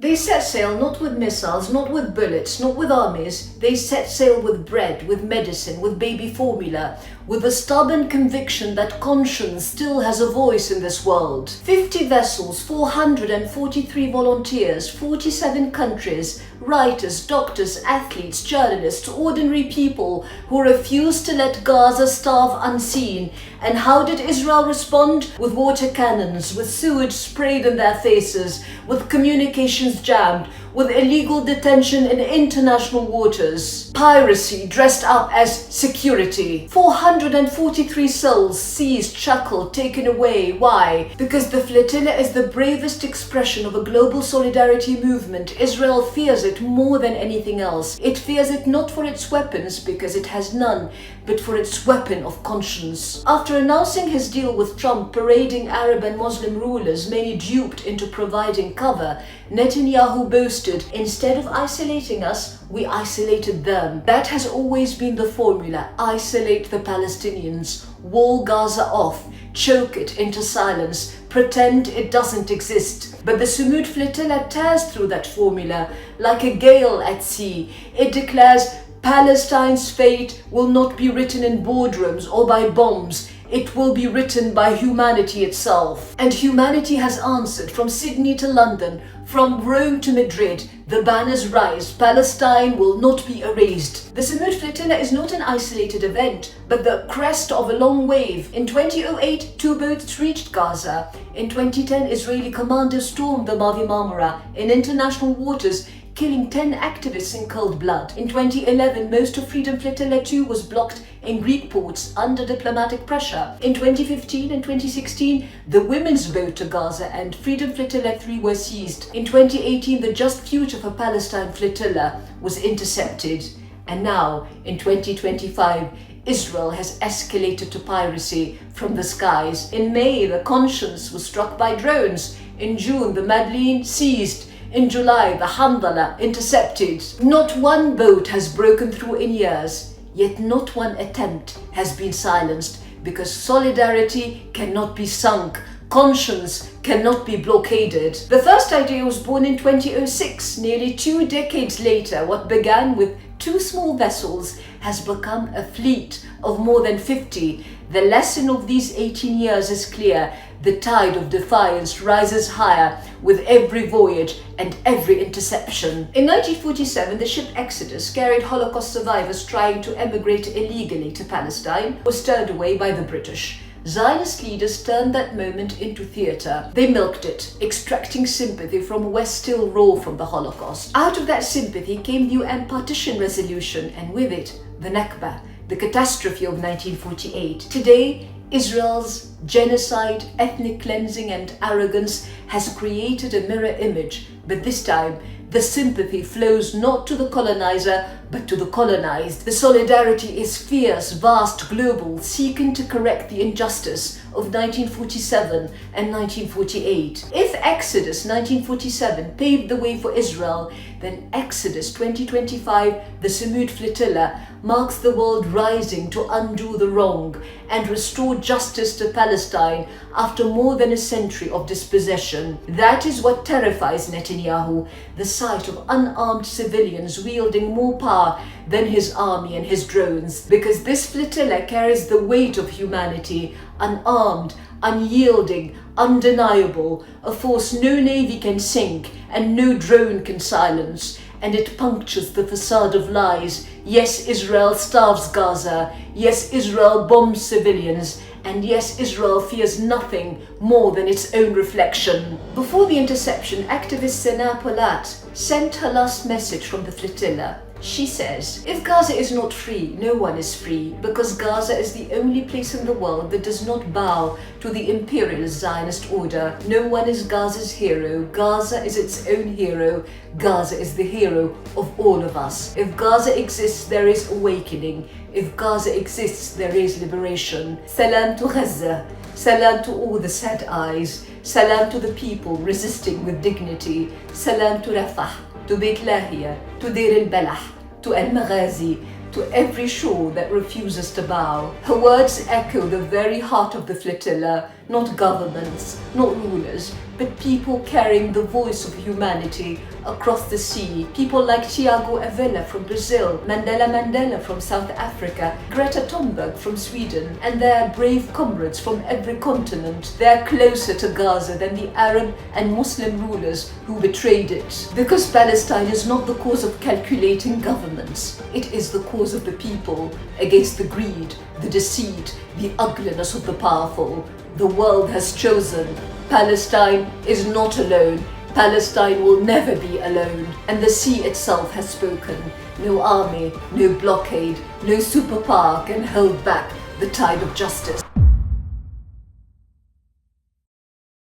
They set sail not with missiles, not with bullets, not with armies. They set sail with bread, with medicine, with baby formula, with the stubborn conviction that conscience still has a voice in this world. 50 vessels, 443 volunteers, 47 countries, writers, doctors, athletes, journalists, ordinary people who refused to let Gaza starve unseen. And how did Israel respond? With water cannons, with sewage sprayed in their faces, with communications jammed, with illegal detention in international waters. Piracy dressed up as security. 443 souls seized, shackled, taken away. Why? Because the flotilla is the bravest expression of a global solidarity movement. Israel fears it more than anything else. It fears it not for its weapons, because it has none, but for its weapon of conscience. After announcing his deal with Trump, parading Arab and Muslim rulers, many duped into providing cover, Netanyahu boasted, "Instead of isolating us, we isolated them." That has always been the formula: isolate the Palestinians, wall Gaza off, choke it into silence, pretend it doesn't exist. But the Sumud flotilla tears through that formula like a gale at sea. It declares Palestine's fate will not be written in boardrooms or by bombs. It will be written by humanity itself. And humanity has answered. From Sydney to London, from Rome to Madrid, the banners rise. Palestine will not be erased. The Sumud flotilla is not an isolated event, but the crest of a long wave. In 2008, 2 boats reached Gaza. In 2010, Israeli commandos stormed the Mavi Marmara in international waters, killing 10 activists in cold blood. In 2011, most of Freedom Flotilla 2 was blocked in Greek ports under diplomatic pressure. In 2015 and 2016, the women's boat to Gaza and Freedom Flotilla 3 were seized. In 2018, the Just Future for Palestine flotilla was intercepted. And now, in 2025, Israel has escalated to piracy from the skies. In May, the Conscience was struck by drones. In June, the Madeleine seized. In July, the Hamdallah intercepted. Not one boat has broken through in years, yet not one attempt has been silenced, because solidarity cannot be sunk. Conscience cannot be blockaded. The first idea was born in 2006. Nearly 2 decades later, what began with 2 small vessels has become a fleet of more than 50. The lesson of these 18 years is clear. The tide of defiance rises higher with every voyage and every interception. In 1947, the ship Exodus carried Holocaust survivors trying to emigrate illegally to Palestine, was turned away by the British. Zionist leaders turned that moment into theatre. They milked it, extracting sympathy from West still raw from the Holocaust. Out of that sympathy came the UN Partition Resolution, and with it, the Nakba, the catastrophe of 1948. Today, Israel's genocide, ethnic cleansing and arrogance has created a mirror image, but this time the sympathy flows not to the colonizer but to the colonized. The solidarity is fierce, vast, global, seeking to correct the injustice of 1947 and 1948. If Exodus 1947 paved the way for Israel, then Exodus 2025, the Sumud flotilla, marks the world rising to undo the wrong and restore justice to Palestine after more than a century of dispossession. That is what terrifies Netanyahu, the sight of unarmed civilians wielding more power than his army and his drones, because this flotilla carries the weight of humanity, unarmed, unyielding, undeniable, a force no navy can sink and no drone can silence, and it punctures the facade of lies. Yes, Israel starves Gaza. Yes, Israel bombs civilians. And yes, Israel fears nothing more than its own reflection. Before the interception, activist Sena Polat sent her last message from the flotilla. She says, "If Gaza is not free, no one is free, because Gaza is the only place in the world that does not bow to the imperialist Zionist order. No one is Gaza's hero. Gaza is its own hero. Gaza is the hero of all of us. If Gaza exists, there is awakening. If Gaza exists, there is liberation. Salam to Gaza. Salam to all the sad eyes. Salam to the people resisting with dignity. Salam to Rafah, to Beit Lahia, to Deir el-Balah, to Al-Maghazi, to every shore that refuses to bow." Her words echo the very heart of the flotilla, not governments, not rulers, but people carrying the voice of humanity across the sea. People like Tiago Avila from Brazil, Mandela from South Africa, Greta Thunberg from Sweden, and their brave comrades from every continent. They are closer to Gaza than the Arab and Muslim rulers who betrayed it. Because Palestine is not the cause of calculating governments, it is the cause of the people against the greed, the deceit, the ugliness of the powerful. The world has chosen. Palestine is not alone. Palestine will never be alone. And the sea itself has spoken. No army, no blockade, no superpower can hold back the tide of justice.